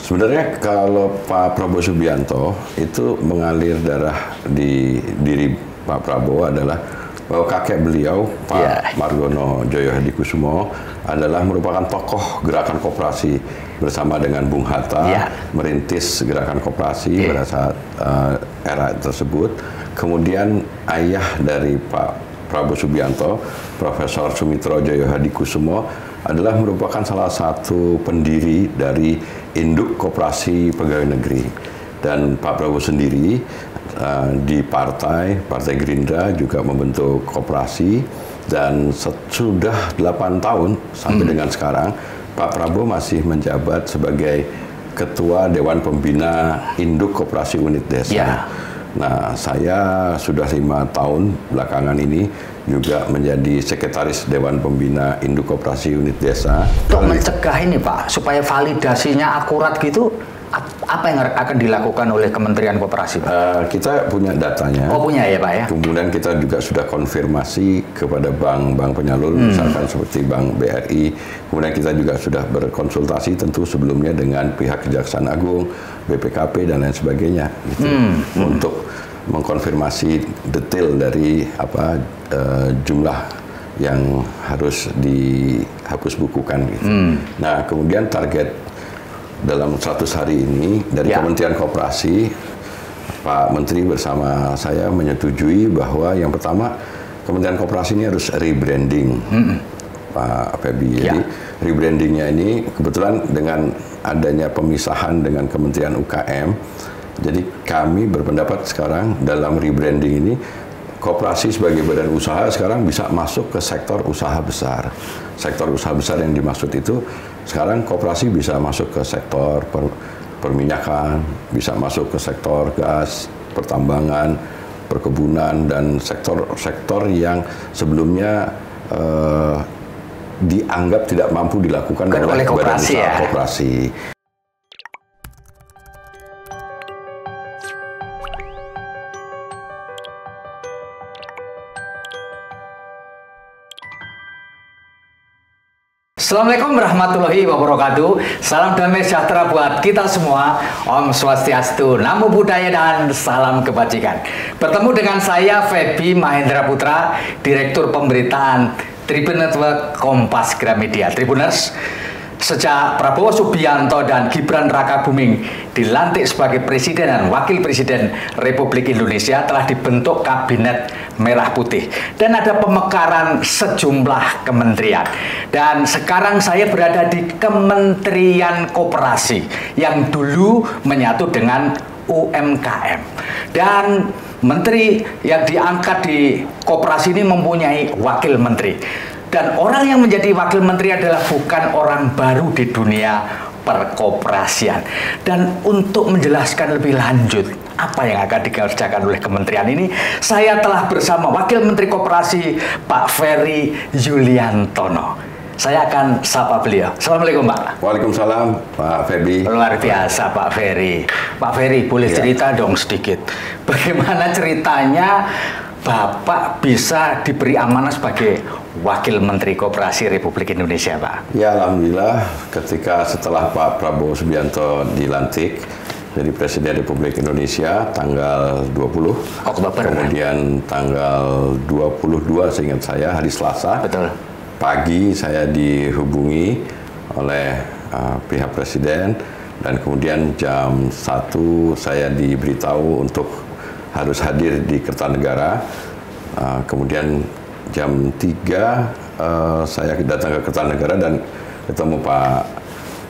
Sebenarnya kalau Pak Prabowo Subianto itu mengalir darah di diri Pak Prabowo adalah bahwa kakek beliau, Pak Margono Djoyo Hadikusumo, adalah merupakan tokoh gerakan koperasi bersama dengan Bung Hatta, merintis gerakan koperasi pada saat era tersebut. Kemudian ayah dari Pak Prabowo Subianto, Profesor Sumitro Djoyo Hadikusumo, adalah merupakan salah satu pendiri dari Induk Koperasi Pegawai Negeri. Dan Pak Prabowo sendiri di Partai Gerindra juga membentuk koperasi, dan sudah 8 tahun sampai dengan sekarang Pak Prabowo masih menjabat sebagai Ketua Dewan Pembina Induk Koperasi Unit Desa. Nah, saya sudah 5 tahun belakangan ini juga menjadi Sekretaris Dewan Pembina Induk Koperasi Unit Desa. Untuk mencegah ini Pak, supaya validasinya akurat gitu, apa yang akan dilakukan oleh Kementerian Koperasi, Pak? Kita punya datanya. Oh, punya ya, Pak ya? Kemudian kita juga sudah konfirmasi kepada bank-bank penyalur, misalkan seperti Bank BRI. Kemudian kita juga sudah berkonsultasi tentu sebelumnya dengan pihak Kejaksaan Agung, BPKP, dan lain sebagainya. Gitu, untuk mengkonfirmasi detail dari jumlah yang harus dihapus bukukan. Gitu. Nah, kemudian target dalam 100 hari ini dari Kementerian Koperasi, Pak Menteri bersama saya menyetujui bahwa yang pertama Kementerian Koperasi ini harus rebranding, Pak Febi. Jadi rebrandingnya ini kebetulan dengan adanya pemisahan dengan Kementerian UKM, jadi kami berpendapat sekarang dalam rebranding ini koperasi sebagai badan usaha sekarang bisa masuk ke sektor usaha besar. Sektor usaha besar yang dimaksud itu sekarang koperasi bisa masuk ke sektor perminyakan, bisa masuk ke sektor gas, pertambangan, perkebunan, dan sektor-sektor yang sebelumnya dianggap tidak mampu dilakukan oleh badan usaha koperasi. Assalamualaikum warahmatullahi wabarakatuh. Salam damai sejahtera buat kita semua. Om Swastiastu, Namo Buddhaya, dan salam kebajikan. Bertemu dengan saya Febi Mahendra Putra, Direktur Pemberitaan Tribun Network Kompas Gramedia. Tribuners, sejak Prabowo Subianto dan Gibran Rakabuming dilantik sebagai Presiden dan Wakil Presiden Republik Indonesia, telah dibentuk Kabinet Merah Putih dan ada pemekaran sejumlah kementerian. Dan sekarang saya berada di Kementerian Koperasi yang dulu menyatu dengan UMKM. Dan menteri yang diangkat di koperasi ini mempunyai wakil menteri. Dan orang yang menjadi wakil menteri adalah bukan orang baru di dunia perkoperasian. Dan untuk menjelaskan lebih lanjut apa yang akan dikerjakan oleh kementerian ini, saya telah bersama Wakil Menteri Koperasi Pak Ferry Yuliantono. Saya akan sapa beliau. Assalamualaikum, Pak. Waalaikumsalam, Pak Febi. Luar biasa, Pak Ferry. Pak Ferry, boleh cerita dong sedikit. Bagaimana ceritanya Bapak bisa diberi amanah sebagai Wakil Menteri Koperasi Republik Indonesia, Pak? Ya, alhamdulillah ketika setelah Pak Prabowo Subianto dilantik jadi Presiden Republik Indonesia tanggal 20 Oktober, kemudian tanggal 22 seingat saya hari Selasa. Betul. Pagi saya dihubungi oleh pihak Presiden, dan kemudian jam 1 saya diberitahu untuk harus hadir di Kertanegara. Kemudian jam 3 saya datang ke Kertanegara dan ketemu Pak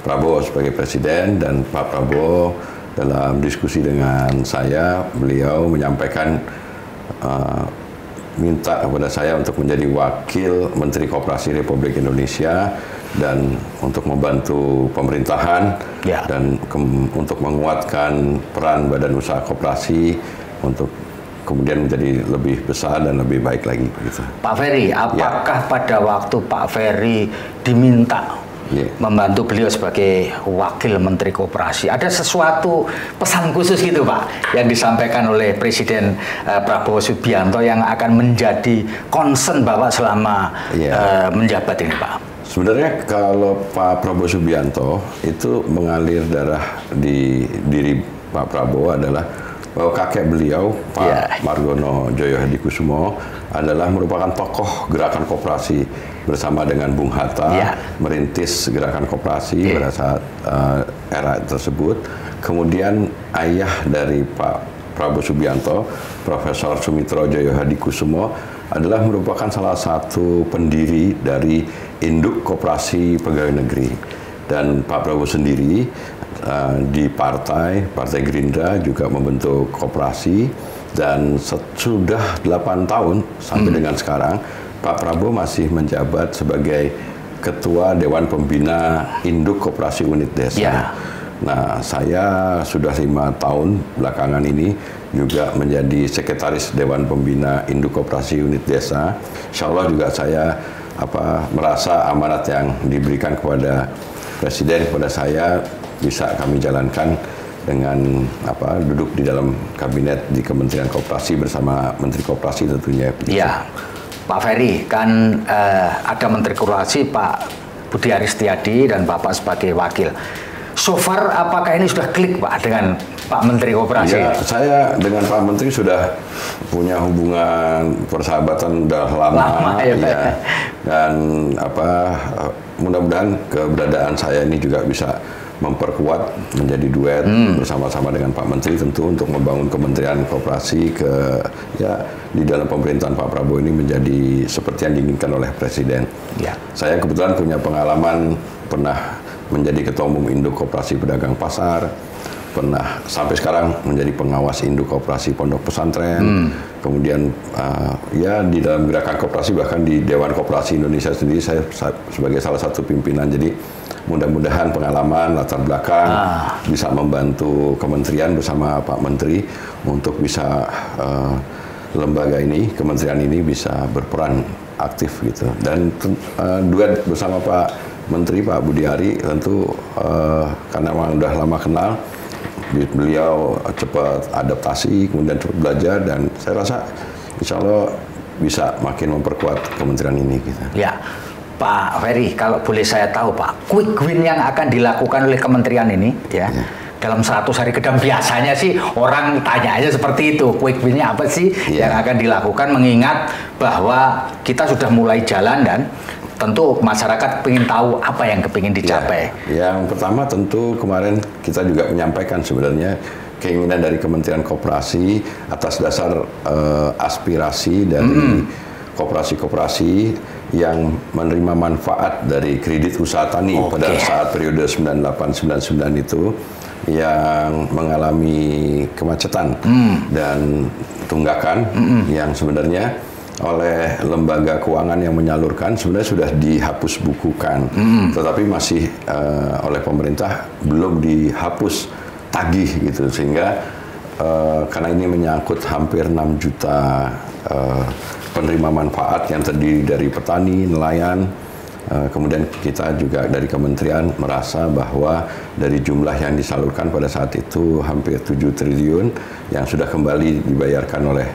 Prabowo sebagai Presiden, dan Pak Prabowo dalam diskusi dengan saya, beliau menyampaikan minta kepada saya untuk menjadi Wakil Menteri Koperasi Republik Indonesia dan untuk membantu pemerintahan dan untuk menguatkan peran badan usaha koperasi untuk kemudian menjadi lebih besar dan lebih baik lagi. Gitu. Pak Ferry, apakah pada waktu Pak Ferry diminta membantu beliau sebagai Wakil Menteri Koperasi, ada sesuatu pesan khusus gitu, Pak, yang disampaikan oleh Presiden Prabowo Subianto yang akan menjadi concern Bapak selama menjabat ini, Pak? Sebenarnya kalau Pak Prabowo Subianto itu mengalir darah di diri Pak Prabowo adalah bahwa kakek beliau Pak Margono Joyo Hadikusumo adalah merupakan tokoh gerakan koperasi bersama dengan Bung Hatta merintis gerakan koperasi pada saat era tersebut. Kemudian ayah dari Pak Prabowo Subianto, Profesor Sumitro Joyo Hadikusumo, adalah merupakan salah satu pendiri dari Induk Koperasi Pegawai Negeri. Dan Pak Prabowo sendiri di Partai Gerindra juga membentuk koperasi, dan sudah 8 tahun sampai dengan sekarang Pak Prabowo masih menjabat sebagai Ketua Dewan Pembina Induk Koperasi Unit Desa. Nah, saya sudah 5 tahun belakangan ini juga menjadi Sekretaris Dewan Pembina Induk Koperasi Unit Desa. Insya Allah juga saya merasa amanat yang diberikan kepada Presiden kepada saya bisa kami jalankan dengan duduk di dalam kabinet di Kementerian Koperasi bersama Menteri Koperasi tentunya. Iya, Pak Ferry, kan ada Menteri Koperasi Pak Budi Aris Setiadi dan Bapak sebagai wakil. So far, apakah ini sudah klik Pak dengan Pak Menteri Koperasi? Ya, saya dengan Pak Menteri sudah punya hubungan persahabatan udah lama ya. Dan mudah-mudahan keberadaan saya ini juga bisa memperkuat menjadi duet bersama-sama dengan Pak Menteri, tentu untuk membangun Kementerian Koperasi di dalam pemerintahan Pak Prabowo ini menjadi seperti yang diinginkan oleh Presiden. Saya kebetulan punya pengalaman pernah menjadi Ketua Umum Induk Koperasi Pedagang Pasar, pernah sampai sekarang menjadi pengawas Induk Koperasi Pondok Pesantren, kemudian di dalam gerakan koperasi, bahkan di Dewan Koperasi Indonesia sendiri saya sebagai salah satu pimpinan. Jadi mudah-mudahan pengalaman latar belakang bisa membantu kementerian bersama Pak Menteri untuk bisa lembaga ini, kementerian ini bisa berperan aktif gitu. Dan duet bersama Pak Menteri Pak Budi Ari tentu karena memang udah lama kenal, beliau cepat adaptasi, kemudian cepat belajar, dan saya rasa insya Allah bisa makin memperkuat kementerian ini gitu. Ya, Pak Ferry, kalau boleh saya tahu Pak, quick win yang akan dilakukan oleh kementerian ini dalam 100 hari kedam, biasanya sih orang tanya aja seperti itu, quick win-nya apa sih yang akan dilakukan, mengingat bahwa kita sudah mulai jalan dan tentu masyarakat ingin tahu apa yang kepingin dicapai. Yang pertama tentu kemarin kita juga menyampaikan sebenarnya keinginan dari Kementerian Koperasi atas dasar aspirasi dari koperasi-koperasi yang menerima manfaat dari kredit usaha tani pada saat periode 98-99 itu yang mengalami kemacetan dan tunggakan yang sebenarnya oleh lembaga keuangan yang menyalurkan sebenarnya sudah dihapus bukukan, tetapi masih oleh pemerintah belum dihapus tagih gitu, sehingga karena ini menyangkut hampir 6 juta penerima manfaat yang terdiri dari petani, nelayan, kemudian kita juga dari kementerian merasa bahwa dari jumlah yang disalurkan pada saat itu hampir 7 triliun yang sudah kembali dibayarkan oleh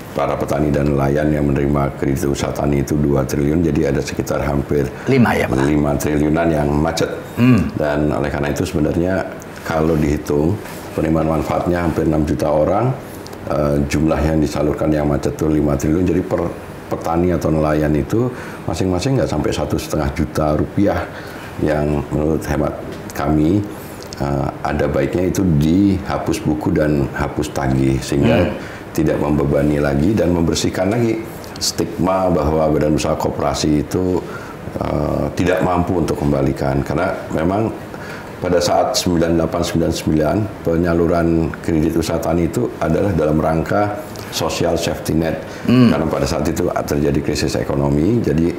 para petani dan nelayan yang menerima kredit usaha tani itu 2 triliun, jadi ada sekitar hampir 5 triliunan yang macet. Dan oleh karena itu sebenarnya kalau dihitung penerimaan manfaatnya hampir 6 juta orang, jumlah yang disalurkan yang macet itu 5 triliun, jadi per petani atau nelayan itu masing-masing nggak sampai 1,5 juta rupiah, yang menurut hemat kami ada baiknya itu dihapus buku dan hapus tagih, sehingga tidak membebani lagi dan membersihkan lagi stigma bahwa badan usaha koperasi itu tidak mampu untuk kembalikan. Karena memang pada saat 98-99 penyaluran kredit usaha tani itu adalah dalam rangka social safety net, karena pada saat itu terjadi krisis ekonomi. Jadi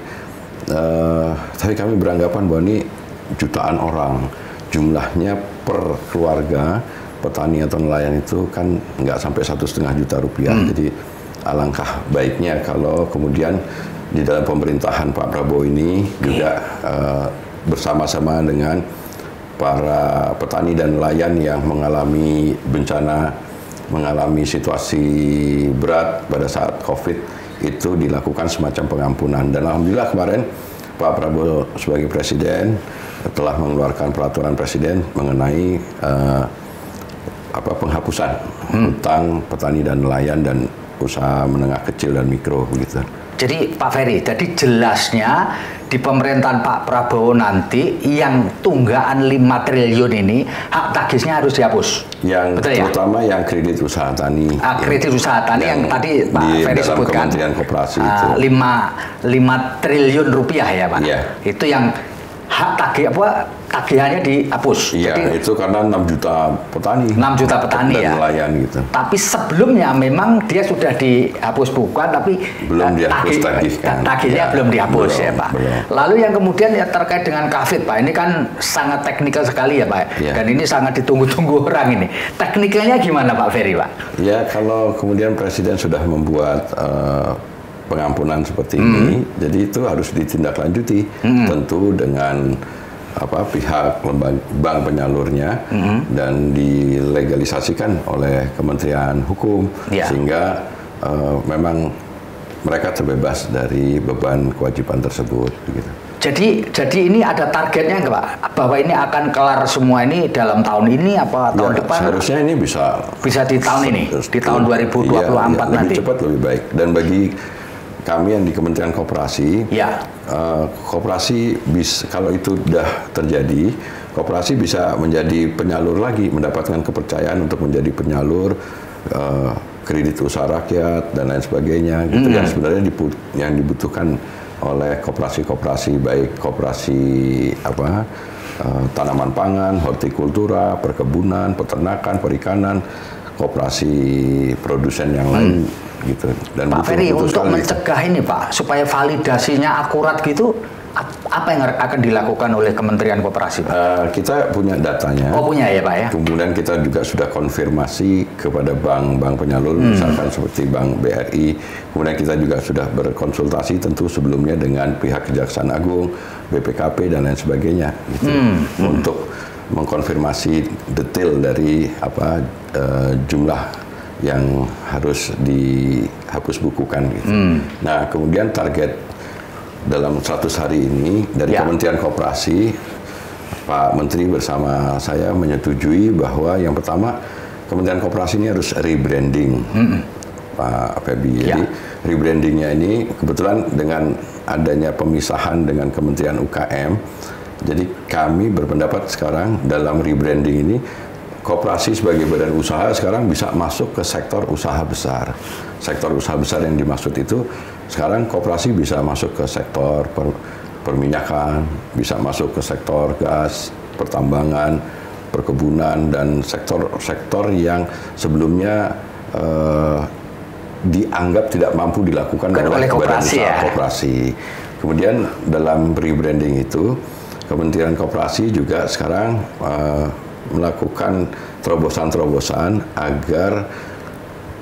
tapi kami beranggapan bahwa ini jutaan orang jumlahnya per keluarga petani atau nelayan itu kan nggak sampai 1,5 juta rupiah. Jadi alangkah baiknya kalau kemudian di dalam pemerintahan Pak Prabowo ini juga bersama-sama dengan para petani dan nelayan yang mengalami bencana, mengalami situasi berat pada saat COVID itu dilakukan semacam pengampunan. Dan alhamdulillah kemarin Pak Prabowo sebagai presiden telah mengeluarkan peraturan presiden mengenai penghapusan hutang petani dan nelayan dan usaha menengah kecil dan mikro begitu. Jadi Pak Ferry, jadi jelasnya di pemerintahan Pak Prabowo nanti yang tunggaan 5 triliun ini hak tagihnya harus dihapus. Yang betul, terutama ya? Yang kredit usaha tani. Kredit usaha tani yang tadi Pak Ferry sebutkan. Kementerian Koperasi itu. 5 triliun rupiah ya Pak. Ya. Itu yang hak tagihannya dihapus. Iya, itu karena 6 juta petani. 6 juta petani dan ya. nelayan gitu. Tapi sebelumnya memang dia sudah dihapus bukan, tapi belum dihapus tagihnya belum dihapus ya Pak. Belum. Lalu yang kemudian ya terkait dengan COVID Pak, ini kan sangat teknikal sekali ya Pak. Ya. Dan ini sangat ditunggu-tunggu orang ini. Teknikalnya gimana Pak Ferry Pak? Ya kalau kemudian Presiden sudah membuat pengampunan seperti ini, jadi itu harus ditindaklanjuti tentu dengan pihak bank penyalurnya dan dilegalisasikan oleh Kementerian Hukum sehingga memang mereka terbebas dari beban kewajiban tersebut gitu. Jadi ini ada targetnya nggak Pak? Bahwa ini akan kelar semua ini dalam tahun ini apa tahun depan? Seharusnya ini bisa di tahun ini, di tahun 2024 nanti. Lebih cepat lebih baik. Dan bagi kami yang di Kementerian Koperasi, koperasi kalau itu sudah terjadi, koperasi bisa menjadi penyalur lagi, mendapatkan kepercayaan untuk menjadi penyalur kredit usaha rakyat dan lain sebagainya, gitu yang sebenarnya yang dibutuhkan oleh koperasi-koperasi, baik koperasi tanaman pangan, hortikultura, perkebunan, peternakan, perikanan, koperasi produsen yang lain. Gitu. Dan Pak Ferry, untuk mencegah ini Pak, supaya validasinya akurat gitu, apa yang akan dilakukan oleh Kementerian Koperasi Pak? Kita punya datanya. Oh punya ya Pak ya? Kemudian kita juga sudah konfirmasi kepada bank penyalur, misalkan seperti Bank BRI. Kemudian kita juga sudah berkonsultasi tentu sebelumnya dengan pihak Kejaksaan Agung, BPKP dan lain sebagainya. Gitu. Untuk mengkonfirmasi detail dari jumlah yang harus dihapus bukukan gitu. Nah, kemudian target dalam 100 hari ini dari Kementerian Koperasi, Pak Menteri bersama saya menyetujui bahwa yang pertama Kementerian Koperasi ini harus rebranding, Pak Febi. Jadi rebrandingnya ini kebetulan dengan adanya pemisahan dengan Kementerian UKM, jadi kami berpendapat sekarang dalam rebranding ini koperasi sebagai badan usaha sekarang bisa masuk ke sektor usaha besar. Sektor usaha besar yang dimaksud itu sekarang koperasi bisa masuk ke sektor perminyakan, bisa masuk ke sektor gas, pertambangan, perkebunan, dan sektor-sektor yang sebelumnya dianggap tidak mampu dilakukan oleh badan usaha koperasi. Kemudian dalam rebranding itu Kementerian Koperasi juga sekarang melakukan terobosan-terobosan agar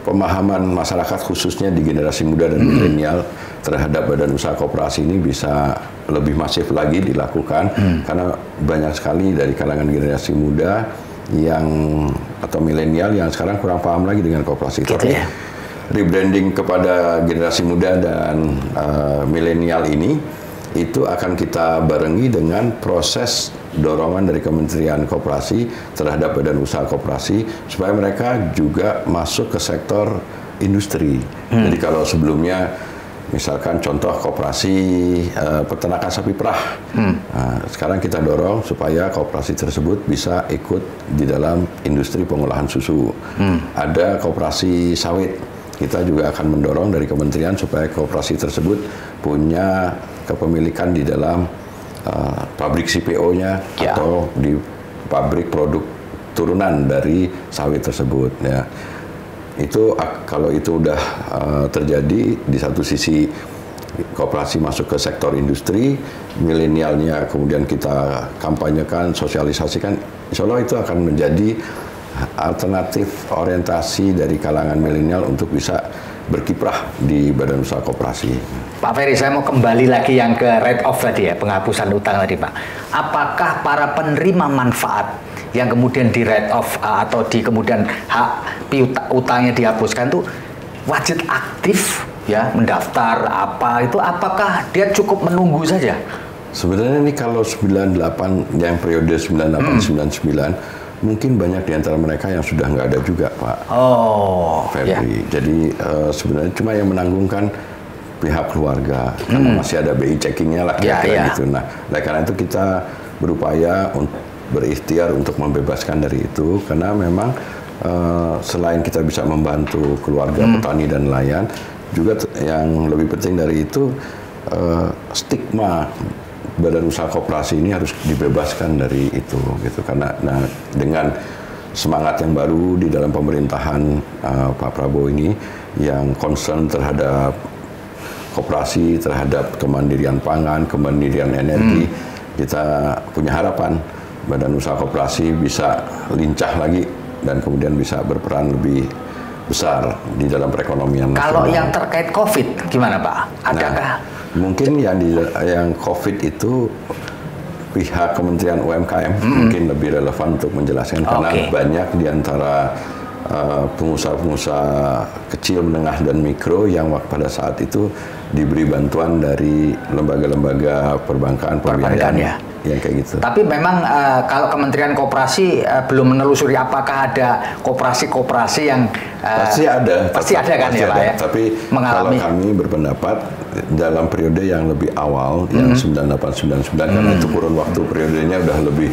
pemahaman masyarakat khususnya di generasi muda dan milenial terhadap badan usaha koperasi ini bisa lebih masif lagi dilakukan karena banyak sekali dari kalangan generasi muda atau milenial yang sekarang kurang paham lagi dengan koperasi. Tapi rebranding kepada generasi muda dan milenial ini itu akan kita barengi dengan proses dorongan dari Kementerian Koperasi terhadap badan usaha koperasi supaya mereka juga masuk ke sektor industri. Jadi kalau sebelumnya misalkan contoh koperasi peternakan sapi perah, nah, sekarang kita dorong supaya koperasi tersebut bisa ikut di dalam industri pengolahan susu. Ada koperasi sawit, kita juga akan mendorong dari kementerian supaya koperasi tersebut punya kepemilikan di dalam pabrik CPO-nya atau di pabrik produk turunan dari sawit tersebut. Ya. Itu kalau itu udah terjadi, di satu sisi koperasi masuk ke sektor industri, milenialnya kemudian kita kampanyekan, sosialisasikan, insya Allah itu akan menjadi alternatif orientasi dari kalangan milenial untuk bisa berkiprah di badan usaha koperasi. Pak Ferry, saya mau kembali lagi yang ke write off tadi ya, penghapusan utang tadi Pak. Apakah para penerima manfaat yang kemudian di write off atau di kemudian hak utangnya dihapuskan itu wajib aktif ya mendaftar apa itu, apakah dia cukup menunggu saja Sebenarnya ini kalau 98 yang periode 98-99 mungkin banyak di antara mereka yang sudah nggak ada juga, Pak. Oh, Febri. Jadi sebenarnya cuma yang menanggungkan pihak keluarga, karena masih ada BI checkingnya lah kira-kira gitu. Nah, oleh karena itu kita berupaya berikhtiar untuk membebaskan dari itu, karena memang selain kita bisa membantu keluarga petani dan nelayan, juga yang lebih penting dari itu stigma badan usaha koperasi ini harus dibebaskan dari itu gitu, karena dengan semangat yang baru di dalam pemerintahan Pak Prabowo ini yang concern terhadap koperasi, terhadap kemandirian pangan, kemandirian energi, kita punya harapan badan usaha koperasi bisa lincah lagi dan kemudian bisa berperan lebih besar di dalam perekonomian nasional. Kalau yang terkait COVID gimana, Pak? Adakah mungkin yang COVID itu pihak Kementerian UMKM mungkin lebih relevan untuk menjelaskan, karena banyak di antara pengusaha-pengusaha kecil, menengah, dan mikro yang pada saat itu diberi bantuan dari lembaga-lembaga perbankan, pembiayaan yang kayak gitu. Tapi memang kalau Kementerian Koperasi belum menelusuri apakah ada koperasi-koperasi yang pasti ada kan ya, Pak ya? Tapi kalau kami berpendapat dalam periode yang lebih awal, yang 98-99, karena itu kurun waktu periodenya udah lebih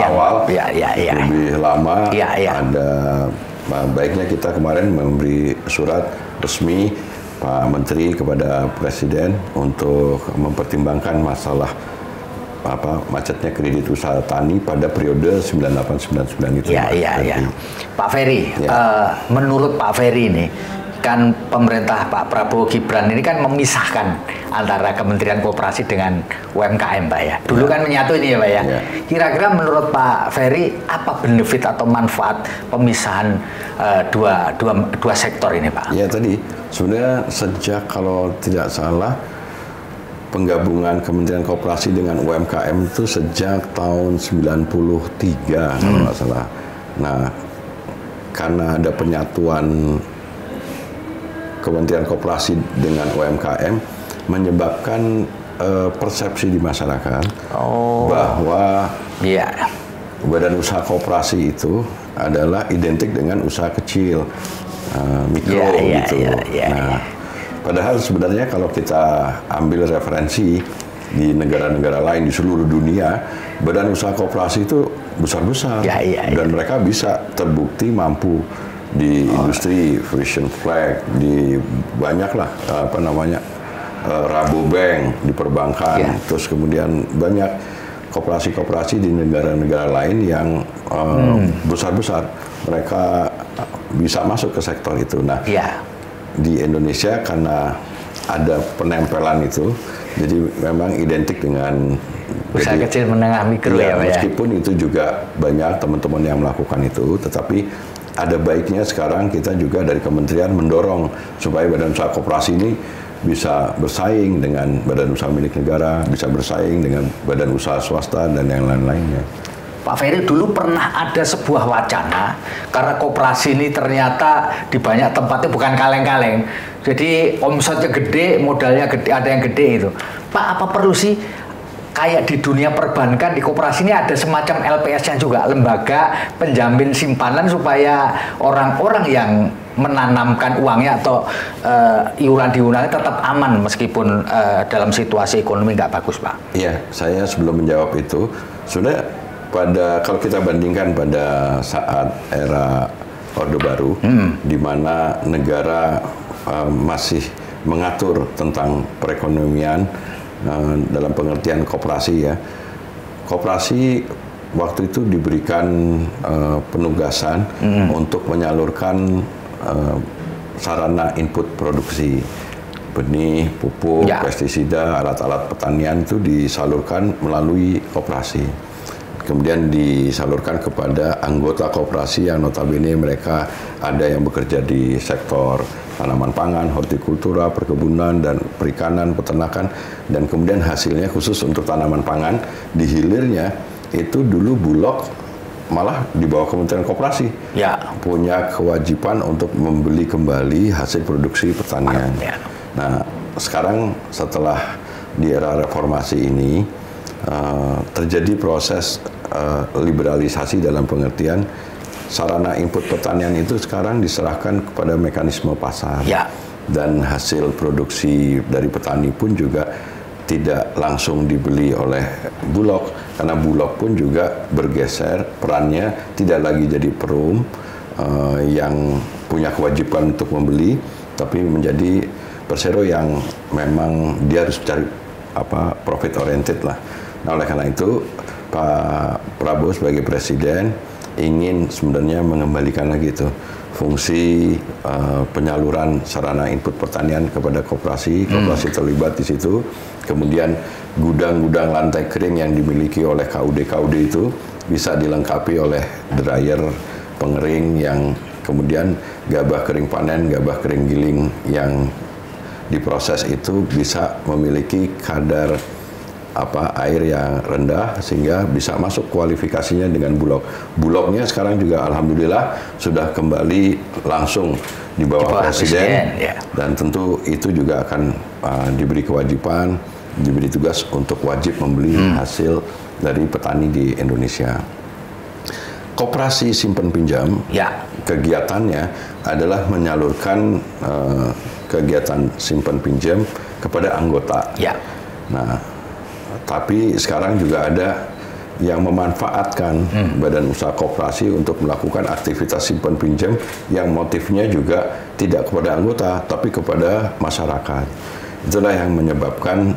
awal, lebih lama, ada baiknya kita kemarin memberi surat resmi Pak Menteri kepada Presiden untuk mempertimbangkan masalah macetnya kredit usaha tani pada periode 98-99 itu. Pak Ferry, menurut Pak Ferry ini kan pemerintah Pak Prabowo Gibran ini kan memisahkan antara Kementerian Koperasi dengan UMKM, Pak ya. Dulu kan menyatu ini ya, Pak ya. Kira-kira menurut Pak Ferry apa benefit atau manfaat pemisahan dua sektor ini, Pak? Ya, tadi sebenarnya sejak kalau tidak salah penggabungan Kementerian Koperasi dengan UMKM itu sejak tahun 93 kalau nggak salah. Nah, karena ada penyatuan Kementerian Koperasi dengan UMKM menyebabkan persepsi di masyarakat bahwa badan usaha koperasi itu adalah identik dengan usaha kecil, mikro gitu. Padahal sebenarnya kalau kita ambil referensi di negara-negara lain di seluruh dunia, badan usaha koperasi itu besar-besar dan mereka bisa terbukti mampu di industri fashion flag, di banyaklah Rabobank di perbankan, terus kemudian banyak koperasi-koperasi di negara-negara lain yang besar-besar, mereka bisa masuk ke sektor itu. Nah, di Indonesia karena ada penempelan itu, jadi memang identik dengan usaha kecil menengah mikro meskipun itu juga banyak teman-teman yang melakukan itu, tetapi ada baiknya sekarang kita juga dari kementerian mendorong supaya badan usaha koperasi ini bisa bersaing dengan badan usaha milik negara, bisa bersaing dengan badan usaha swasta dan yang lain-lainnya. Pak Ferry, dulu pernah ada sebuah wacana karena koperasi ini ternyata di banyak tempatnya bukan kaleng-kaleng, jadi omsetnya gede, modalnya gede, ada yang gede itu. Pak, apa perlu sih kayak di dunia perbankan, di koperasi ini ada semacam LPS-nya juga, lembaga penjamin simpanan, supaya orang-orang yang menanamkan uangnya atau iuran diunangnya tetap aman meskipun dalam situasi ekonomi nggak bagus, Pak? Iya, saya sebelum menjawab itu, sudah kalau kita bandingkan pada saat era Orde Baru, di mana negara masih mengatur tentang perekonomian dalam pengertian koperasi ya. Koperasi waktu itu diberikan penugasan untuk menyalurkan sarana input produksi, benih, pupuk, pestisida, alat-alat pertanian itu disalurkan melalui koperasi. Kemudian disalurkan kepada anggota koperasi yang notabene mereka ada yang bekerja di sektor tanaman pangan, hortikultura, perkebunan, dan perikanan, peternakan, dan kemudian hasilnya khusus untuk tanaman pangan, di hilirnya itu dulu Bulog malah di bawah Kementerian Koperasi punya kewajiban untuk membeli kembali hasil produksi pertanian. Nah, sekarang setelah di era reformasi ini, terjadi proses liberalisasi dalam pengertian sarana input pertanian itu sekarang diserahkan kepada mekanisme pasar. Ya. Dan hasil produksi dari petani pun juga tidak langsung dibeli oleh Bulog, karena Bulog pun juga bergeser perannya, tidak lagi jadi perum yang punya kewajiban untuk membeli, tapi menjadi persero yang memang dia harus cari profit oriented lah. Nah, oleh karena itu Pak Prabowo sebagai presiden ingin sebenarnya mengembalikan lagi itu fungsi penyaluran sarana input pertanian kepada koperasi terlibat di situ. Kemudian gudang-gudang lantai kering yang dimiliki oleh KUD itu bisa dilengkapi oleh dryer pengering yang kemudian gabah kering panen, gabah kering giling yang diproses itu bisa memiliki kadar air yang rendah sehingga bisa masuk kualifikasinya dengan Bulog. Bulognya sekarang juga alhamdulillah sudah kembali langsung di bawah presiden ya. Dan tentu itu juga akan diberi kewajiban, diberi tugas untuk wajib membeli hasil dari petani di Indonesia. Koperasi simpan pinjam ya. Kegiatannya adalah menyalurkan kegiatan simpan pinjam kepada anggota. Ya. Nah, tapi sekarang juga ada yang memanfaatkan badan usaha koperasi untuk melakukan aktivitas simpan pinjam yang motifnya juga tidak kepada anggota, tapi kepada masyarakat. Itulah yang menyebabkan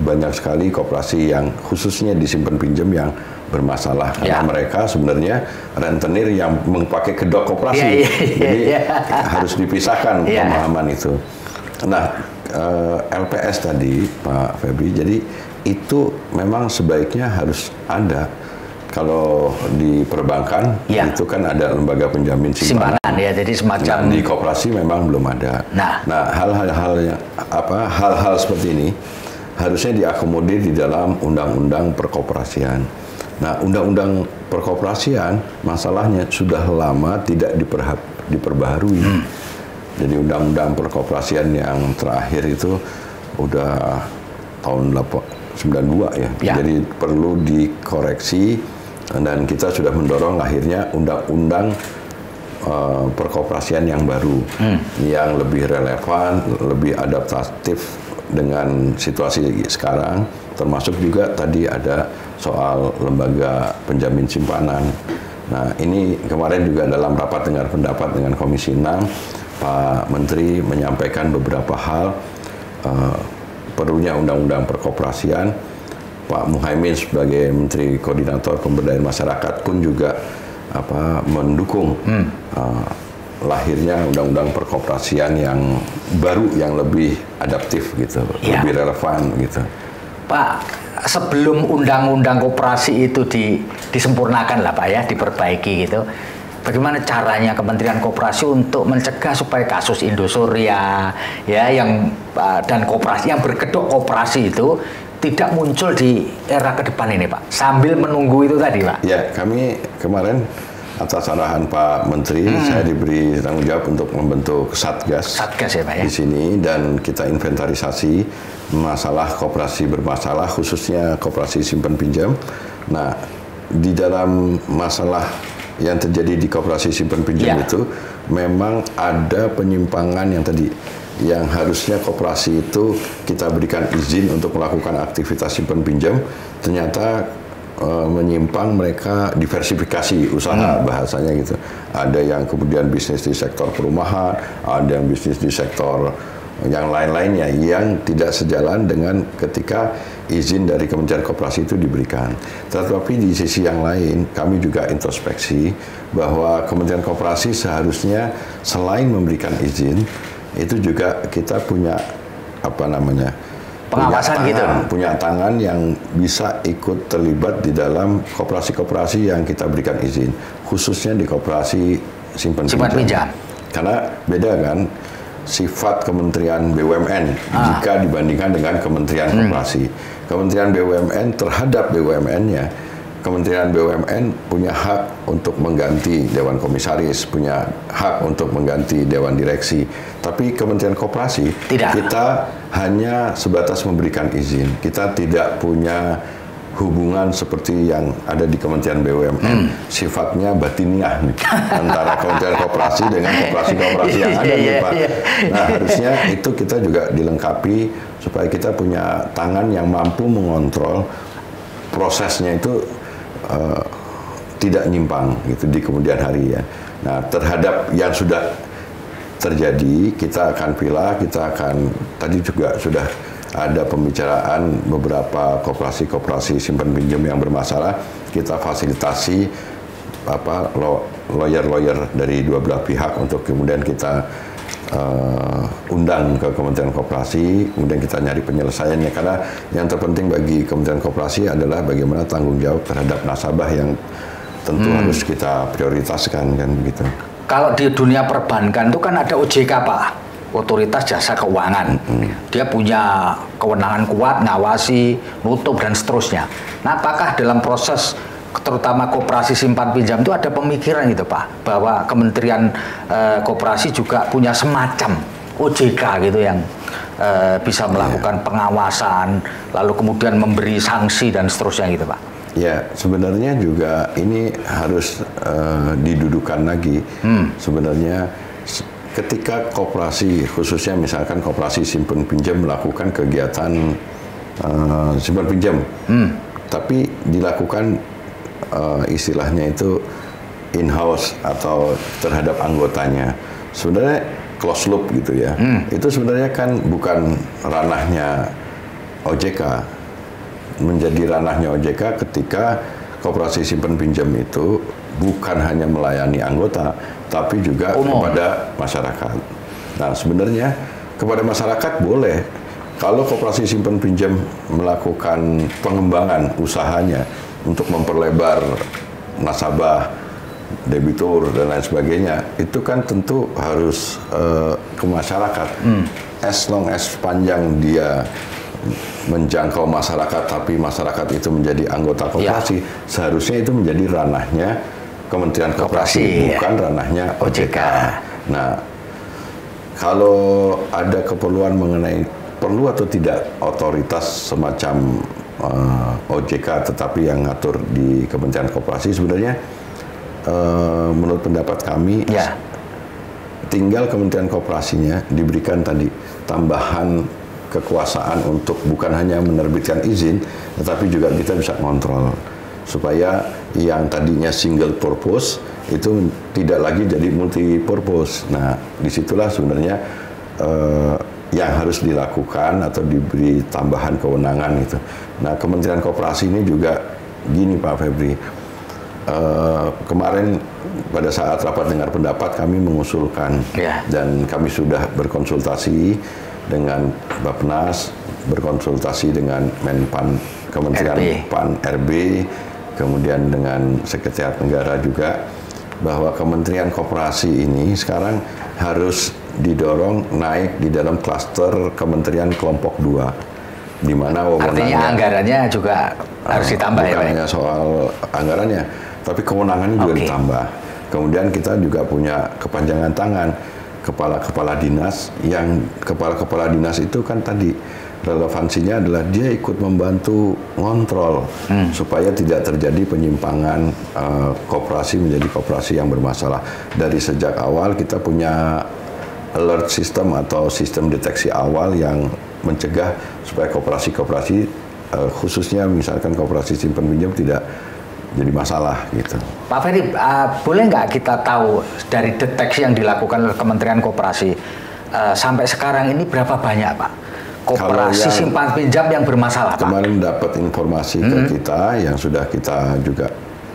banyak sekali koperasi yang khususnya di simpan pinjam yang bermasalah. Karena mereka sebenarnya rentenir yang memakai kedok koperasi. Jadi harus dipisahkan pemahaman itu. Nah, LPS tadi, Pak Febri, jadi itu memang sebaiknya harus ada. Kalau di perbankan itu kan ada lembaga penjamin simpanan ya, jadi semacam. Nah, di koperasi memang belum ada. Nah, hal-hal seperti ini harusnya diakomodir di dalam undang-undang perkoperasian. Nah, undang-undang perkoperasian masalahnya sudah lama tidak diperbaharui. Jadi undang-undang perkoperasian yang terakhir itu udah tahun 92 ya. Jadi perlu dikoreksi dan kita sudah mendorong lahirnya undang-undang perkoperasian yang baru, yang lebih relevan, lebih adaptatif dengan situasi sekarang, termasuk juga tadi ada soal lembaga penjamin simpanan. Nah, ini kemarin juga dalam rapat dengar pendapat dengan Komisi 6, Pak Menteri menyampaikan beberapa hal, perlunya undang-undang perkoperasian. Pak Muhaimin sebagai Menteri Koordinator Pemberdayaan Masyarakat pun juga mendukung lahirnya undang-undang perkoperasian yang baru, yang lebih adaptif gitu, lebih relevan gitu. Pak, sebelum undang-undang koperasi itu disempurnakan lah Pak ya, diperbaiki gitu. Bagaimana caranya Kementerian Koperasi untuk mencegah supaya kasus Indosuria ya dan koperasi yang berkedok koperasi itu tidak muncul di era ke depan ini Pak, sambil menunggu itu tadi Pak? Ya, kami kemarin atas arahan Pak Menteri, saya diberi tanggung jawab untuk membentuk Satgas ya Pak ya? Di sini, dan kita inventarisasi masalah koperasi bermasalah, khususnya koperasi simpan pinjam. Nah, di dalam masalah yang terjadi di koperasi simpan pinjam itu memang ada penyimpangan yang tadi, yang harusnya koperasi itu kita berikan izin untuk melakukan aktivitas simpan pinjam, ternyata menyimpang, mereka diversifikasi usaha bahasanya gitu. Ada yang kemudian bisnis di sektor perumahan, ada yang bisnis di sektor yang lain-lainnya yang tidak sejalan dengan ketika izin dari Kementerian Koperasi itu diberikan. Tetapi di sisi yang lain, kami juga introspeksi bahwa Kementerian Koperasi seharusnya selain memberikan izin, itu juga kita punya pengawasan punya tangan yang bisa ikut terlibat di dalam koperasi-koperasi yang kita berikan izin, khususnya di koperasi simpan pinjam. Karena beda kan sifat Kementerian BUMN jika dibandingkan dengan Kementerian Koperasi. Kementerian BUMN terhadap BUMN-nya, Kementerian BUMN punya hak untuk mengganti Dewan Komisaris, punya hak untuk mengganti Dewan Direksi. Tapi Kementerian Koperasi, kita hanya sebatas memberikan izin. Kita tidak punya hubungan seperti yang ada di Kementerian BUMN, sifatnya batiniah nih, antara Kementerian Koperasi dengan koperasi-koperasi yang ada nih Pak. Nah harusnya itu kita juga dilengkapi supaya kita punya tangan yang mampu mengontrol prosesnya itu tidak nyimpang gitu di kemudian hari ya. Nah terhadap yang sudah terjadi kita akan pilah, kita akan tadi juga sudah ada pembicaraan beberapa koperasi-koperasi simpan pinjam yang bermasalah, kita fasilitasi lawyer-lawyer dari dua belah pihak untuk kemudian kita undang ke Kementerian Koperasi, kemudian kita nyari penyelesaiannya, karena yang terpenting bagi Kementerian Koperasi adalah bagaimana tanggung jawab terhadap nasabah yang tentu harus kita prioritaskan kan begitu. Kalau di dunia perbankan itu kan ada OJK Pak, Otoritas Jasa Keuangan. Dia punya kewenangan kuat, ngawasi, nutup dan seterusnya. Nah, apakah dalam proses terutama koperasi simpan pinjam itu ada pemikiran gitu Pak, bahwa Kementerian Koperasi juga punya semacam OJK gitu yang bisa melakukan pengawasan, lalu kemudian memberi sanksi dan seterusnya gitu Pak? Ya, sebenarnya juga ini harus didudukan lagi. Sebenarnya ketika koperasi, khususnya misalkan koperasi simpan pinjam melakukan kegiatan simpan pinjam, tapi dilakukan istilahnya itu in-house atau terhadap anggotanya, sebenarnya close loop gitu ya. Itu sebenarnya kan bukan ranahnya OJK. Menjadi ranahnya OJK ketika koperasi simpan pinjam itu bukan hanya melayani anggota, tapi juga kepada masyarakat. Nah, sebenarnya kepada masyarakat boleh. Kalau koperasi simpan pinjam melakukan pengembangan usahanya untuk memperlebar nasabah, debitur, dan lain sebagainya, itu kan tentu harus ke masyarakat. As long as panjang dia menjangkau masyarakat, tapi masyarakat itu menjadi anggota koperasi, seharusnya itu menjadi ranahnya Kementerian Koperasi, bukan ranahnya OJK. Nah, kalau ada keperluan mengenai perlu atau tidak otoritas semacam OJK, tetapi yang ngatur di Kementerian Koperasi, sebenarnya menurut pendapat kami, tinggal Kementerian Koperasinya diberikan tadi tambahan kekuasaan untuk bukan hanya menerbitkan izin, tetapi juga kita bisa kontrol supaya yang tadinya single purpose itu tidak lagi jadi multi purpose. Nah, disitulah sebenarnya yang harus dilakukan atau diberi tambahan kewenangan itu. Nah, Kementerian Koperasi ini juga gini Pak Febri, kemarin pada saat rapat dengar pendapat kami mengusulkan dan kami sudah berkonsultasi dengan Bappenas, berkonsultasi dengan Menpan, Kementerian PAN RB, kemudian dengan Sekretariat Negara juga, bahwa Kementerian Koperasi ini sekarang harus didorong naik di dalam klaster Kementerian Kelompok 2, di mana artinya anggarannya juga harus ditambah. Bukan hanya soal anggarannya, tapi kewenangannya juga ditambah. Kemudian kita juga punya kepanjangan tangan kepala-kepala dinas, yang kepala-kepala dinas itu kan tadi relevansinya adalah dia ikut membantu ngontrol supaya tidak terjadi penyimpangan koperasi menjadi koperasi yang bermasalah. Dari sejak awal kita punya alert system atau sistem deteksi awal yang mencegah supaya koperasi-koperasi khususnya misalkan koperasi simpan pinjam tidak jadi masalah gitu. Pak Ferry, boleh nggak kita tahu dari deteksi yang dilakukan oleh Kementerian Koperasi sampai sekarang ini berapa banyak Pak koperasi simpan pinjam yang bermasalah Pak? Kemarin dapat informasi ke kita yang sudah kita juga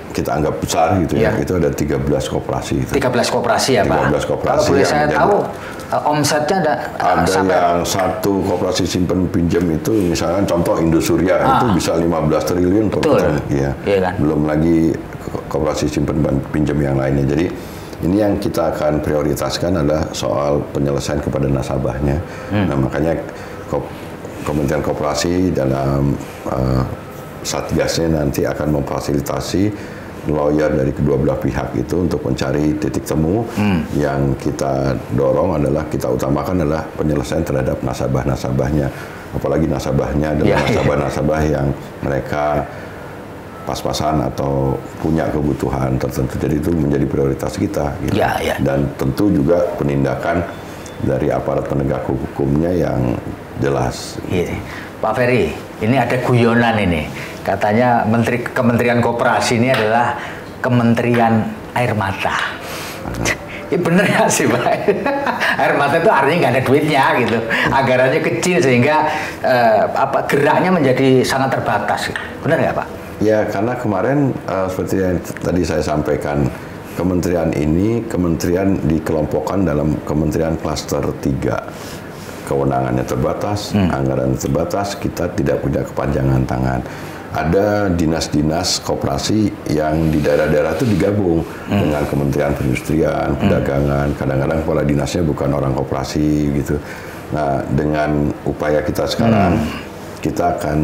kita anggap besar gitu ya, itu ada 13 koperasi. 13 koperasi ya Pak? 13 koperasi. Kalau boleh saya tahu omsetnya ada sampai yang satu koperasi simpan pinjam itu misalkan contoh Indosuria itu bisa 15 triliun per tahun. Iya kan? Belum lagi koperasi simpan pinjam yang lainnya. Jadi ini yang kita akan prioritaskan adalah soal penyelesaian kepada nasabahnya. Nah, makanya Kementerian Koperasi dalam satgasnya nanti akan memfasilitasi lawyer dari kedua belah pihak itu untuk mencari titik temu. Yang kita dorong adalah, kita utamakan adalah penyelesaian terhadap nasabah-nasabahnya, apalagi nasabahnya adalah nasabah-nasabah yang mereka pas-pasan atau punya kebutuhan tertentu. Jadi itu menjadi prioritas kita. Gitu. Dan tentu juga penindakan dari aparat penegak hukumnya yang jelas. Pak Ferry, ini ada guyonan ini. Katanya Kementerian Koperasi ini adalah Kementerian Air Mata. Ini bener nggak sih, Pak? Air mata itu artinya nggak ada duitnya gitu. Anggarannya kecil sehingga geraknya menjadi sangat terbatas. Benar nggak, Pak? Ya, karena kemarin seperti yang tadi saya sampaikan, kementerian ini dikelompokkan dalam kementerian klaster 3. Kewenangannya terbatas, anggaran terbatas, kita tidak punya kepanjangan tangan. Ada dinas-dinas koperasi yang di daerah-daerah itu digabung dengan Kementerian Perindustrian, Perdagangan. Kadang-kadang kepala dinasnya bukan orang koperasi gitu. Nah, dengan upaya kita sekarang, kita akan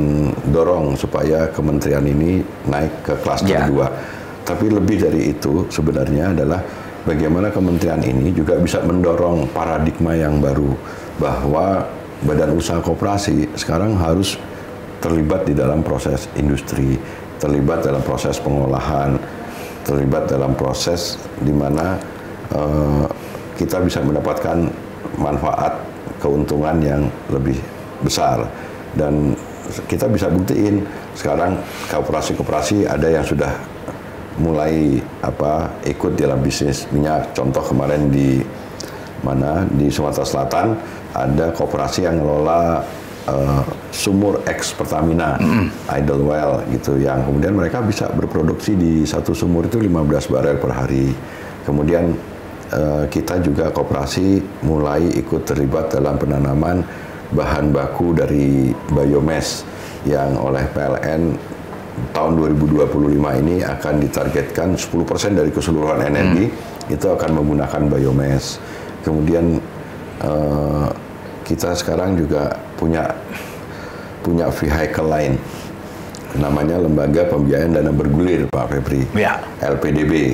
dorong supaya kementerian ini naik ke klaster 2. Tapi lebih dari itu sebenarnya adalah bagaimana kementerian ini juga bisa mendorong paradigma yang baru, bahwa badan usaha koperasi sekarang harus terlibat di dalam proses industri, terlibat dalam proses pengolahan, terlibat dalam proses di mana kita bisa mendapatkan manfaat keuntungan yang lebih besar. Dan kita bisa buktiin sekarang koperasi-koperasi ada yang sudah mulai ikut dalam bisnis minyak. Contoh kemarin di Sumatera Selatan ada koperasi yang ngelola sumur ex Pertamina, idle well gitu, yang kemudian mereka bisa berproduksi di satu sumur itu 15 barel per hari. Kemudian kita juga koperasi mulai ikut terlibat dalam penanaman bahan baku dari biomass yang oleh PLN tahun 2025 ini akan ditargetkan 10% dari keseluruhan energi itu akan menggunakan biomass. Kemudian kita sekarang juga punya vehicle lain, namanya Lembaga Pembiayaan Dana Bergulir, Pak Febri, LPDB.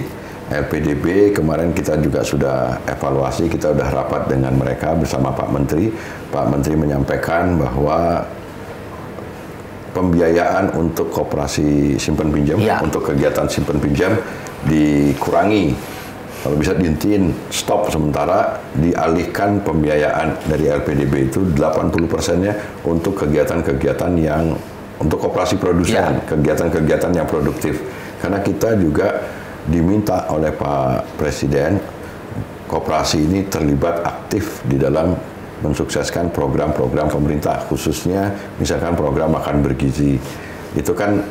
LPDB kemarin kita juga sudah evaluasi, kita sudah rapat dengan mereka bersama Pak Menteri. Pak Menteri menyampaikan bahwa pembiayaan untuk koperasi simpan pinjam, untuk kegiatan simpan pinjam dikurangi. Kalau bisa dihentiin, stop sementara, dialihkan pembiayaan dari LPDB itu 80%-nya untuk kegiatan-kegiatan yang untuk koperasi produsen, kegiatan-kegiatan yang produktif. Karena kita juga diminta oleh Pak Presiden, koperasi ini terlibat aktif di dalam mensukseskan program-program pemerintah, khususnya misalkan program makan bergizi. Itu kan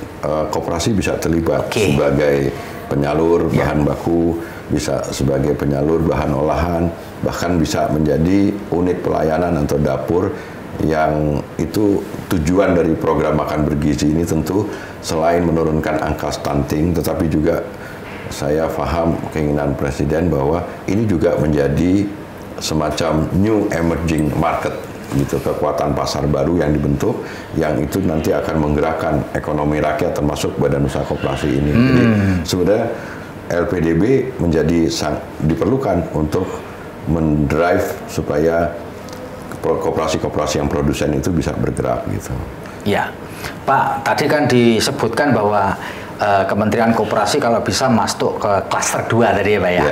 koperasi bisa terlibat sebagai penyalur bahan baku, bisa sebagai penyalur bahan olahan, bahkan bisa menjadi unit pelayanan atau dapur, yang itu tujuan dari program makan bergizi ini tentu selain menurunkan angka stunting, tetapi juga saya paham keinginan Presiden bahwa ini juga menjadi semacam new emerging market gitu, kekuatan pasar baru yang dibentuk, yang itu nanti akan menggerakkan ekonomi rakyat termasuk badan usaha koperasi ini. Jadi sebenarnya LPDB menjadi diperlukan untuk mendrive supaya koperasi-koperasi yang produsen itu bisa bergerak gitu. Ya, Pak, tadi kan disebutkan bahwa Kementerian Koperasi kalau bisa masuk ke klaster 2 tadi ya, Pak ya.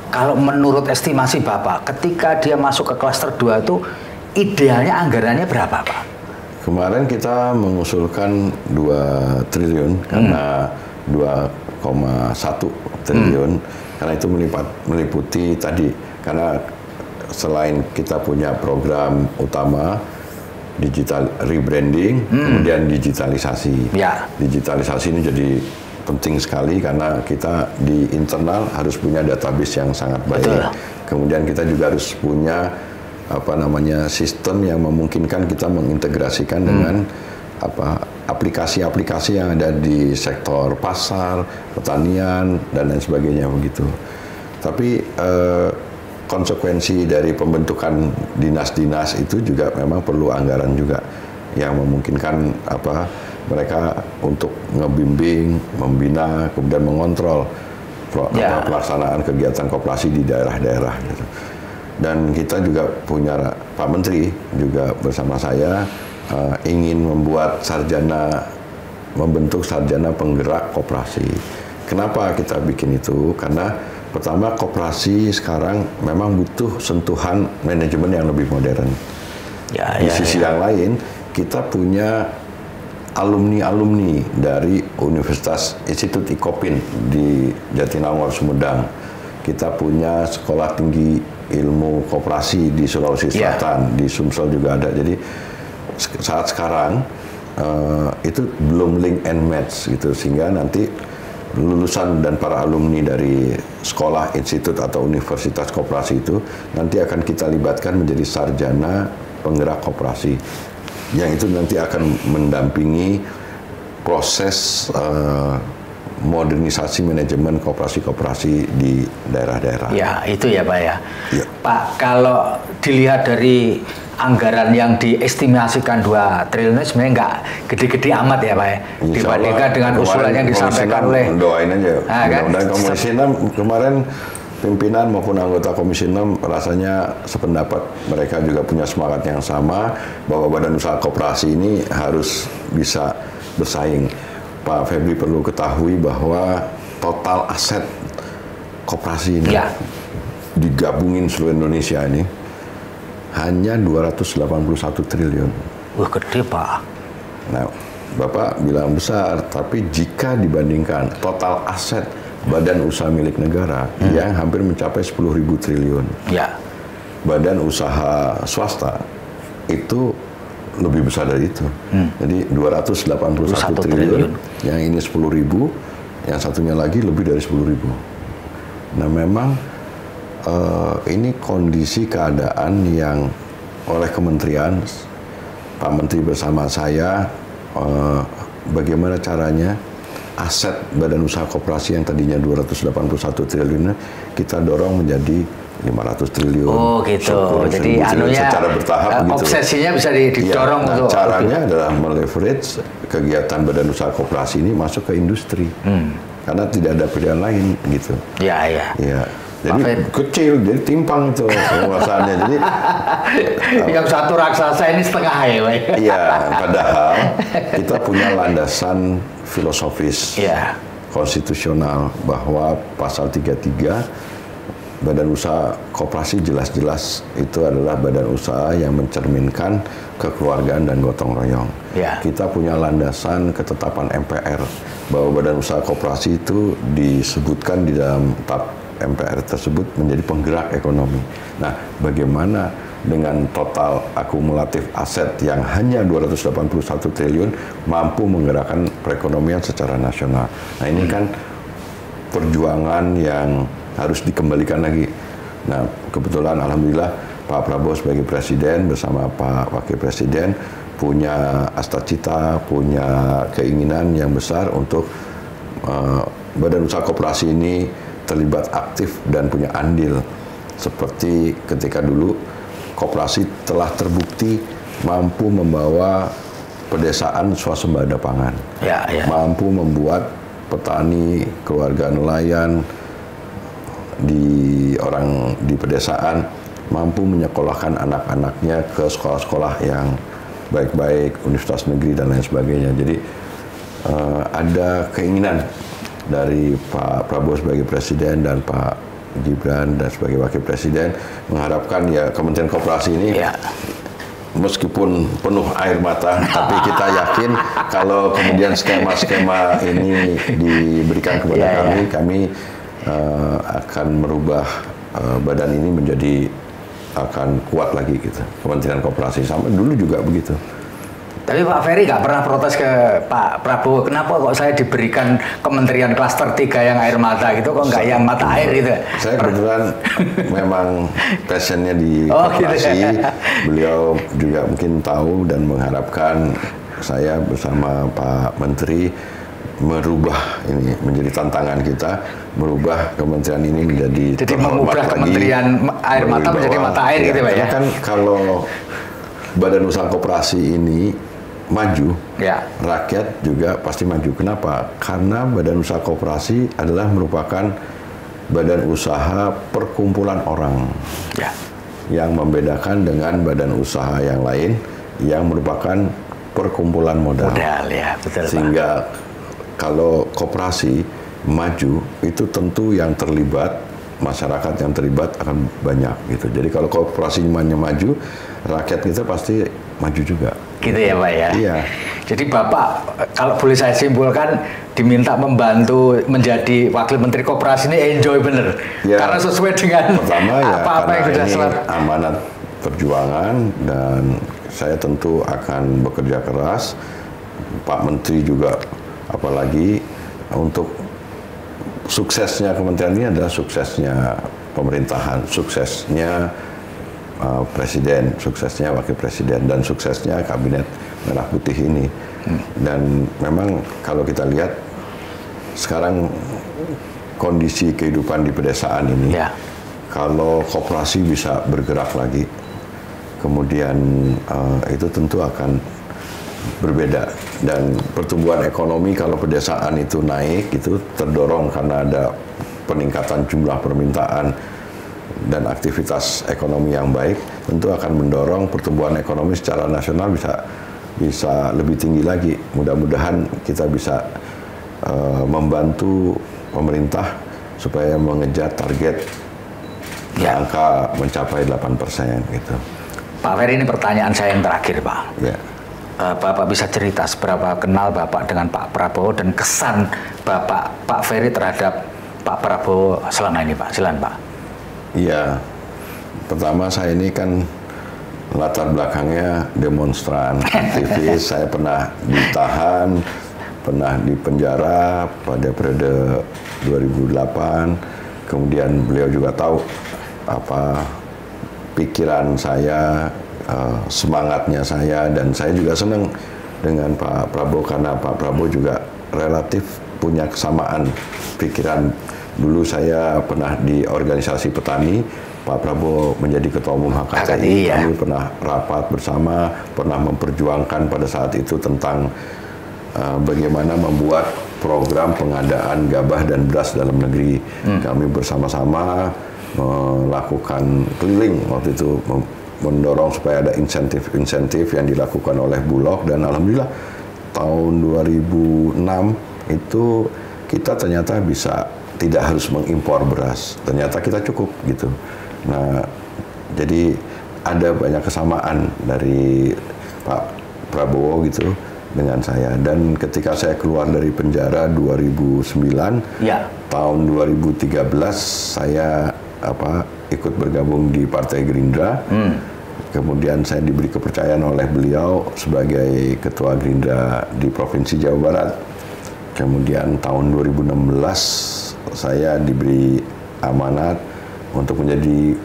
Kalau menurut estimasi Bapak, ketika dia masuk ke klaster 2 itu idealnya anggarannya berapa, Pak? Kemarin kita mengusulkan 2 triliun karena 2,1 triliun karena itu meliputi tadi, karena selain kita punya program utama digital rebranding, kemudian digitalisasi. Digitalisasi ini jadi penting sekali karena kita di internal harus punya database yang sangat baik. Kemudian kita juga harus punya sistem yang memungkinkan kita mengintegrasikan dengan aplikasi-aplikasi yang ada di sektor pasar, pertanian, dan lain sebagainya begitu. Tapi konsekuensi dari pembentukan dinas-dinas itu juga memang perlu anggaran juga yang memungkinkan mereka untuk ngebimbing, membina, kemudian mengontrol pelaksanaan kegiatan koperasi di daerah-daerah gitu. Dan kita juga punya Pak Menteri juga bersama saya ingin membuat sarjana membentuk sarjana penggerak koperasi. Kenapa kita bikin itu? Karena pertama, koperasi sekarang memang butuh sentuhan manajemen yang lebih modern. Di sisi yang lain, kita punya alumni-alumni dari Universitas Institut Ikopin di Jatinangor, Sumedang. Kita punya Sekolah Tinggi Ilmu Koperasi di Sulawesi Selatan, di Sumsel juga ada. Jadi saat sekarang itu belum link and match gitu, sehingga nanti lulusan dan para alumni dari sekolah, institut atau universitas koperasi itu nanti akan kita libatkan menjadi sarjana penggerak koperasi, yang itu nanti akan mendampingi proses modernisasi manajemen koperasi-koperasi di daerah-daerah. Ya, itu ya Pak ya. Pak, kalau dilihat dari anggaran yang diestimasikan 2 triliun sebenarnya nggak gede-gede amat ya Pak ya, dibandingkan dengan usulan yang disampaikan oleh, doain aja, mudah-mudahan Komisi 6 kemarin pimpinan maupun anggota Komisi 6 rasanya sependapat, mereka juga punya semangat yang sama bahwa badan usaha koperasi ini harus bisa bersaing. Pak Febri perlu ketahui bahwa total aset koperasi ini digabungin seluruh Indonesia ini hanya 281 triliun. Wah, gede Pak. Nah, Bapak bilang besar, tapi jika dibandingkan total aset badan usaha milik negara yang hampir mencapai 10.000 triliun. Badan usaha swasta itu lebih besar dari itu. Jadi 281 triliun, yang ini 10.000, yang satunya lagi lebih dari 10.000. Nah, memang ini kondisi keadaan yang oleh kementerian, Pak Menteri bersama saya, bagaimana caranya aset badan usaha koperasi yang tadinya 281 triliun kita dorong menjadi 500 triliun. Oh gitu. Jadi anunya secara bertahap gitu. Obsesinya bisa didorong nah, untuk caranya adalah meleverage kegiatan badan usaha koperasi ini masuk ke industri. Karena tidak ada pilihan lain gitu. Iya. Jadi kecil, jadi timpang itu penguasaannya. Jadi yang satu raksasa ini setengah ya, Pak. Iya, padahal kita punya landasan filosofis konstitusional bahwa pasal 33 badan usaha koperasi jelas-jelas itu adalah badan usaha yang mencerminkan kekeluargaan dan gotong royong. Kita punya landasan ketetapan MPR bahwa badan usaha koperasi itu disebutkan di dalam TAP MPR tersebut menjadi penggerak ekonomi. Nah, bagaimana dengan total akumulatif aset yang hanya 281 triliun mampu menggerakkan perekonomian secara nasional? Nah, ini kan perjuangan yang harus dikembalikan lagi. Nah, kebetulan alhamdulillah Pak Prabowo sebagai presiden bersama Pak Wakil Presiden punya astacita, punya keinginan yang besar untuk badan usaha koperasi ini terlibat aktif dan punya andil. Seperti ketika dulu koperasi telah terbukti mampu membawa pedesaan swasembada pangan, mampu membuat petani, keluarga nelayan di pedesaan mampu menyekolahkan anak-anaknya ke sekolah-sekolah yang baik-baik, universitas negeri dan lain sebagainya. Jadi ada keinginan dari Pak Prabowo sebagai presiden dan Pak Gibran dan sebagai wakil presiden mengharapkan ya Kementerian Koperasi ini meskipun penuh air mata, tapi kita yakin kalau kemudian skema-skema ini diberikan kepada kami akan merubah badan ini menjadi akan kuat lagi gitu. Kementerian Koperasi sampai dulu juga begitu. Tapi Pak Ferry nggak pernah protes ke Pak Prabowo, kenapa kok saya diberikan kementerian klaster 3 yang air mata gitu, kok nggak yang mata air gitu? Saya kebetulan memang passionnya di koperasi, gitu ya. Beliau juga mungkin tahu dan mengharapkan saya bersama Pak Menteri merubah ini menjadi tantangan kita, merubah kementerian ini menjadi jadi mengubah kementerian air mata menjadi mata air gitu Pak ya? Kan kalau badan usaha koperasi ini maju, rakyat juga pasti maju. Kenapa? Karena badan usaha koperasi adalah merupakan badan usaha perkumpulan orang. Yang membedakan dengan badan usaha yang lain yang merupakan perkumpulan modal. Ya, betul, Sehingga kalau koperasi maju itu tentu yang terlibat, masyarakat yang terlibat akan banyak gitu. Jadi kalau koperasinya maju, rakyat kita pasti maju juga. Gitu ya Pak ya? Iya. Jadi Bapak, kalau boleh saya simpulkan, diminta membantu menjadi Wakil Menteri Koperasi ini enjoy bener. Ya, karena sesuai dengan pertama ya apa-apa yang sudah ini amanat perjuangan dan saya tentu akan bekerja keras. Pak Menteri juga apalagi untuk suksesnya kementerian ini adalah suksesnya pemerintahan, suksesnya presiden, suksesnya wakil presiden, dan suksesnya kabinet merah putih ini. Dan memang kalau kita lihat sekarang kondisi kehidupan di pedesaan ini, kalau koperasi bisa bergerak lagi, kemudian itu tentu akan berbeda. Dan pertumbuhan ekonomi kalau pedesaan itu naik, itu terdorong karena ada peningkatan jumlah permintaan dan aktivitas ekonomi yang baik, tentu akan mendorong pertumbuhan ekonomi secara nasional bisa lebih tinggi lagi. Mudah-mudahan kita bisa membantu pemerintah supaya mengejar target angka mencapai 8% gitu. Pak Ferry, ini pertanyaan saya yang terakhir, Pak. Ya. Bapak bisa cerita seberapa kenal Bapak dengan Pak Prabowo dan kesan Pak Ferry terhadap Pak Prabowo selama ini, Pak? Silakan, Pak. Iya, pertama saya ini kan latar belakangnya demonstran, aktivis. Saya pernah ditahan, pernah di penjara pada periode 2008. Kemudian beliau juga tahu apa pikiran saya, semangatnya saya, dan saya juga senang dengan Pak Prabowo karena Pak Prabowo juga relatif punya kesamaan pikiran. Dulu saya pernah di organisasi petani, Pak Prabowo menjadi ketua umum HKTI, kami pernah rapat bersama, pernah memperjuangkan pada saat itu tentang bagaimana membuat program pengadaan gabah dan beras dalam negeri. Kami bersama-sama melakukan keliling waktu itu, mendorong supaya ada insentif-insentif yang dilakukan oleh Bulog, dan alhamdulillah tahun 2006 itu kita ternyata bisa tidak harus mengimpor beras, ternyata kita cukup gitu. Nah, jadi ada banyak kesamaan dari Pak Prabowo gitu dengan saya. Dan ketika saya keluar dari penjara 2009, tahun 2013 saya ikut bergabung di Partai Gerindra. Kemudian saya diberi kepercayaan oleh beliau sebagai Ketua Gerindra di Provinsi Jawa Barat. Kemudian tahun 2016 saya diberi amanat untuk menjadi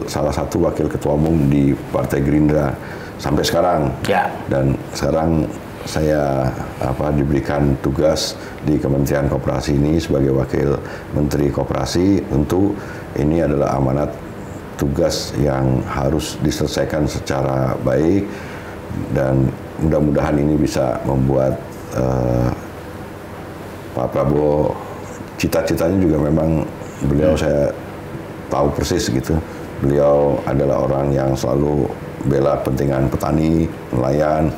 salah satu wakil ketua umum di Partai Gerindra sampai sekarang. Dan sekarang saya diberikan tugas di Kementerian Koperasi ini sebagai wakil Menteri Koperasi. Tentu ini adalah amanat tugas yang harus diselesaikan secara baik, dan mudah-mudahan ini bisa membuat Pak Prabowo, cita-citanya juga memang beliau saya tahu persis gitu. Beliau adalah orang yang selalu bela kepentingan petani, nelayan.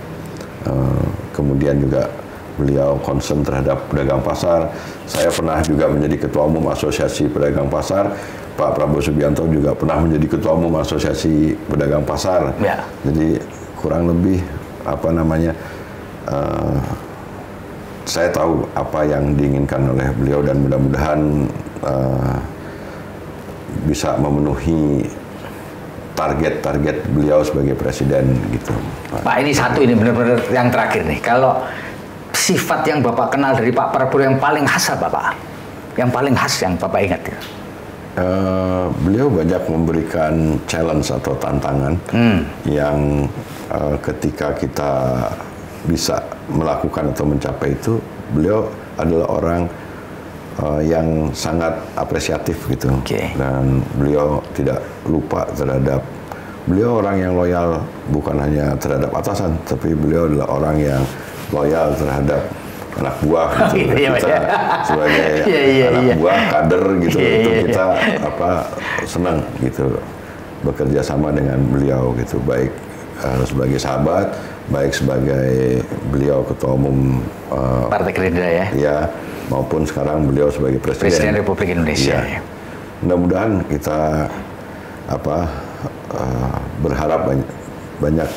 Kemudian juga beliau concern terhadap pedagang pasar. Saya pernah juga menjadi ketua umum Asosiasi Pedagang Pasar. Pak Prabowo Subianto juga pernah menjadi ketua umum Asosiasi Pedagang Pasar. Jadi kurang lebih saya tahu apa yang diinginkan oleh beliau, dan mudah-mudahan bisa memenuhi target-target beliau sebagai presiden gitu. Pak, ini benar-benar yang terakhir nih. Kalau sifat yang Bapak kenal dari Pak Prabowo yang paling khas apa, Pak? Yang paling khas yang Bapak ingat ya? Beliau banyak memberikan challenge atau tantangan yang ketika kita bisa melakukan atau mencapai itu, beliau adalah orang yang sangat apresiatif gitu. Dan beliau tidak lupa terhadap, beliau orang yang loyal bukan hanya terhadap atasan, tapi beliau adalah orang yang loyal terhadap anak buah gitu. Kita sebagai anak buah, kader gitu, itu kita senang gitu bekerja sama dengan beliau gitu, baik sebagai sahabat baik sebagai beliau Ketua Umum Partai Gerindra ya. Ya, maupun sekarang beliau sebagai Presiden Republik Indonesia. Ya. Mudah-mudahan kita berharap banyak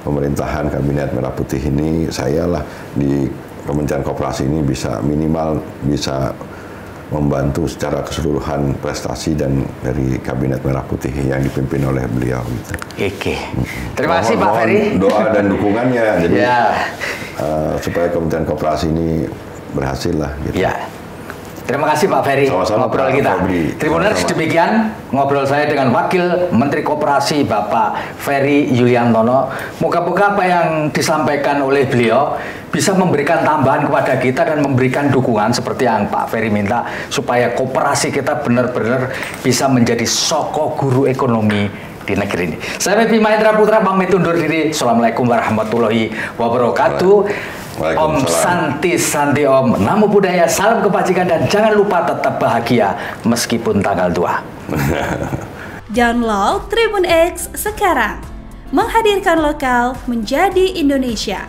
pemerintahan Kabinet Merah Putih ini, saya lah di Kementerian Koperasi ini bisa minimal bisa membantu secara keseluruhan prestasi dan dari Kabinet Merah Putih yang dipimpin oleh beliau gitu. Oke. Terima kasih Pak Ferry. Doa dan dukungannya jadi ya. Supaya Kementerian Koperasi ini berhasil lah gitu. Ya. Terima kasih Pak Ferry ngobrol kita. Tribuners, demikian ngobrol saya dengan Wakil Menteri Koperasi Bapak Ferry Yuliantono. Moga-moga apa yang disampaikan oleh beliau bisa memberikan tambahan kepada kita dan memberikan dukungan seperti yang Pak Ferry minta supaya koperasi kita benar-benar bisa menjadi soko guru ekonomi di negeri ini. Saya Febi Mahendra Putra pamit undur diri. Assalamualaikum warahmatullahi wabarakatuh. Om Santi Santi Om, Namo Buddhaya, salam kebajikan dan jangan lupa tetap bahagia meskipun tanggal 2. Download Tribun X sekarang, menghadirkan lokal menjadi Indonesia.